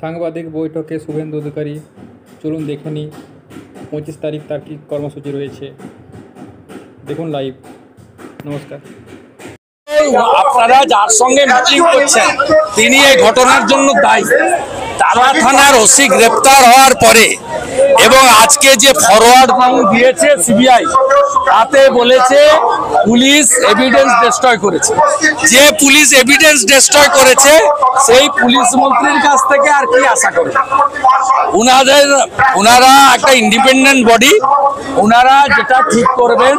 সাংবাদিক বৈঠকে শুভেন্দু অধিকারী। চলুন দেখে নিই 25 তারিখ তার কী কর্মসূচি রয়েছে, দেখুন লাইভ। নমস্কার। আপনারা যার সঙ্গে মিটিং করছেন তিনি এই ঘটনার জন্য দায়ী। তালা থানার ওসি গ্রেপ্তার হওয়ার পরে এবং আজকে যে ফরওয়ার্ড দিয়েছে সিবিআই, তাতে বলেছে পুলিশ এভিডেন্স ডিস্ট্রয় করেছে। যে পুলিশ এভিডেন্স ডিস্ট্রয় করেছে সেই পুলিশ মন্ত্রীর কাছ থেকে আর কি আশা করে? ওনারা একটা ইন্ডিপেন্ডেন্ট বডি, ওনারা যেটা ঠিক করবেন,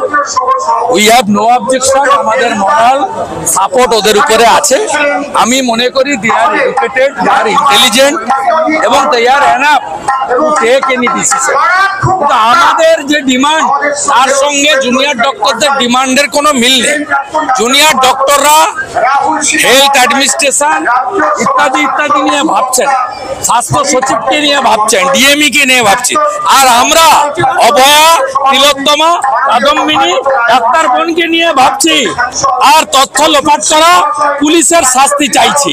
উই হ্যাভ নো অবজেকশন। আমাদের মোরাল সাপোর্ট ওদের উপরে আছে। আমি মনে করি দে are educated, they are intelligent এবং they are enough to take any decision. কিন্তু আমাদের যে ডিমান্ড, তার সঙ্গে জুনিয়র ডক্টরদের ডিমান্ডের কোনো মিল নেই। জুনিয়র ডক্টররা হেলথ অ্যাডমিনিস্ট্রেশন ইত্যাদি ইত্যাদি নিয়ে ভাবছেন, স্বাস্থ্য সচিবকে নিয়ে ভাবছেন, ডিএমই কে নিয়ে ভাবছেন, আর আমরা অভয়া, তিলোত্তমা, কাদম্বিনী, ডাক্তার বোনকে নিয়ে ভাবছি আর তথ্য লোপাট করা, পুলিশের শাস্তি চাইছি।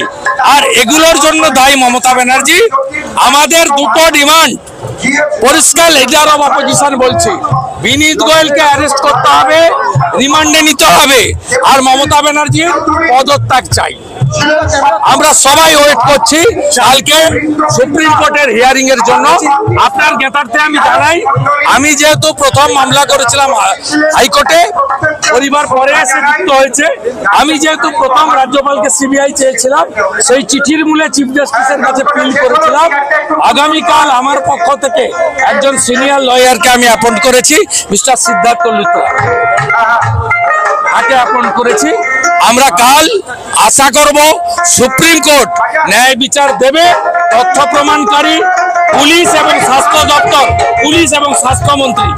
আর এগুলোর জন্য দায়ী মমতা ব্যানার্জি। আমাদের দুটো ডিমান্ড পরিষ্কার, লিডার অফ অপোজিশন বলছি, বিনীত গোয়েলকে অ্যারেস্ট করতে হবে, রিমান্ডে নিতে হবে, আর মমতা ব্যানার্জির পদত্যাগ চাই। আমরা সবাই ওয়েট করছি কালকে সুপ্রিম কোর্টের হিয়ারিং এর জন্য। আপনার জ্ঞাতার্থে আমি জানাই, আমি যেহেতু প্রথম মামলা করেছিলাম হাইকোর্টে, পরিবার পরে এসে যুক্ত হয়েছে। আমি যেহেতু প্রথম রাজ্যপালকে সিবিআই চেয়েছিলাম, সেই চিঠির মূলে চিফ জাস্টিসের কাছে পিল করেছিলাম। আগামীকাল আমার পক্ষ থেকে একজন সিনিয়র লয়ারকে আমি অ্যাপয়েন্ট করেছি, মিস্টার সিদ্ধার্থ লুথরা, তাকে অ্যাপয়েন্ট করেছি। আমরা কাল আশা করব সুপ্রিম কোর্ট ন্যায় বিচার দেবে। তথ্য প্রমাণকারী পুলিশ এবং স্বাস্থ্য দপ্তর, পুলিশ এবং স্বাস্থ্যমন্ত্রী,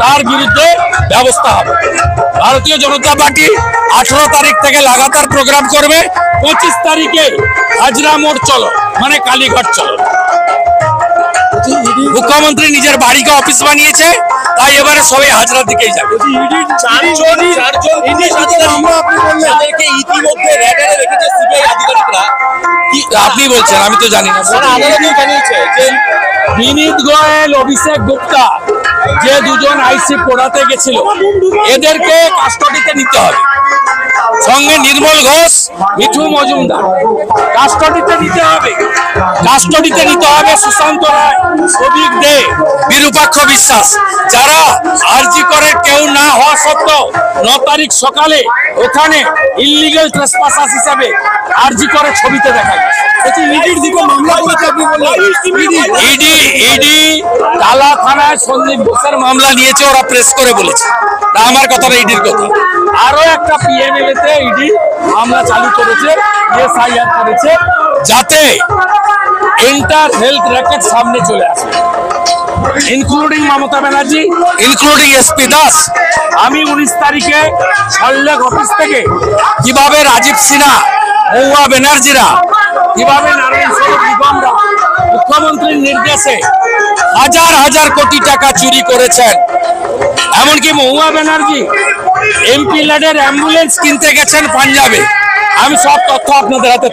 তার বিরুদ্ধে ব্যবস্থা হবে। ভারতীয় জনতা পার্টি 18 তারিখ থেকে লাগাতার প্রোগ্রাম করবে। 25 তারিখে হাজরা মোড় চলো, মানে কালীঘাট চলো। মুখ্যমন্ত্রী নিজের বাড়িকে অফিস বানিয়েছে, তাই এবারে সবাই হাজরার দিকেই যাবে। আপনি বলছেন, আমি তো জানি না। বিনীত গোয়েল, অভিষেক গুপ্তা, যে দুজন আইসি পড়াতে গেছিল, এদেরকে কাস্টডিতে নিতে হবে। সঙ্গে নির্মল ঘোষ, মিঠু মজুমদার, কাস্টডিতে নিতে হবে। কাস্টডিতে নিতে হবে সুশান্ত রায়, সবিক দে, বিরূপাক্ষ বিশ্বাস, যারা আরজি করে কেউ না হওয়া সত্ত্বেও 9 তারিখ সকালে ওখানে ইলিগাল ট্রেসপাসার হিসাবে আরজি করে ছবিতে দেখা গেছে। ইডি টালা থানায় সন্দীপ ঘোষের মামলা নিয়েছে, ওরা প্রেস করে বলেছে, না আমার কথা না, ইডির কথা। আরো একটা পিএমএলএ তে ইডি মামলা চালু করেছে, এসআইআর করেছে, যাতে এন্টার হেলথ রেকর্ড সামনে চলে আসে, including Mamata Banerjee, including SP Das. আমি 19 তারিখে সল্লেখ অফিস থেকে কিভাবে রাজীব সিনহা, মহুয়া ব্যানার্জিরা, কিভাবে নারায়ণ নিগমরা মুখ্যমন্ত্রীর নির্দেশে হাজার হাজার কোটি টাকা চুরি করেছেন। এমনকি মহুয়া ব্যানার্জি এমপি ল্যাডের অ্যাম্বুলেন্স কিনতে গেছেন পাঞ্জাবে। আমি সব তথ্য আপনাদের হাতে